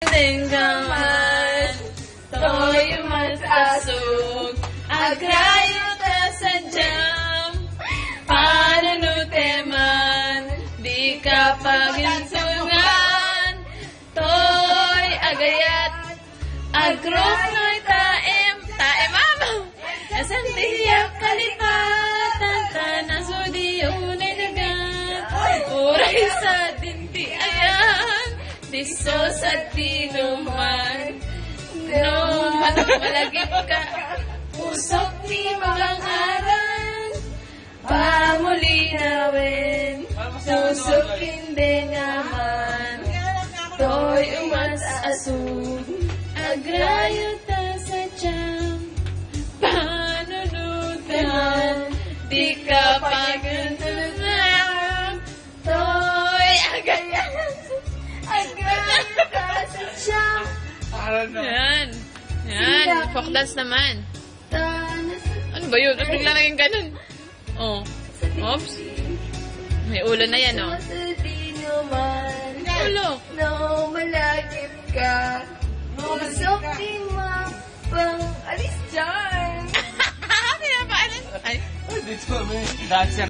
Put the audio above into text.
Tinggaman, to'y mag-asog, agrayo ta sa jam, panunuteman, di ka paginsungan, to'y agayat, agrok no'y taem, mama, asang tiyak kalipatan, tanaso di unay dagat, uray sa dinti ayan, diso sa tinuman, no malagip ka, usok ni malangaran, pamulinawin, usok hindi naman, to'y umas-asog, agrayo ta sa jam, panunutan, di ka paguntunan, to'y agayat, agrayo ta sa jam. Yan. Yan. Folk dance naman. Ano ba yun? Ba't bigla naging ganun? Oh. Oops. May ulo na yan, oh. Ulo. No, malagip ka. Usok di mapang alis dyan. Kaya pa alis? Ay. Dito, may dancer.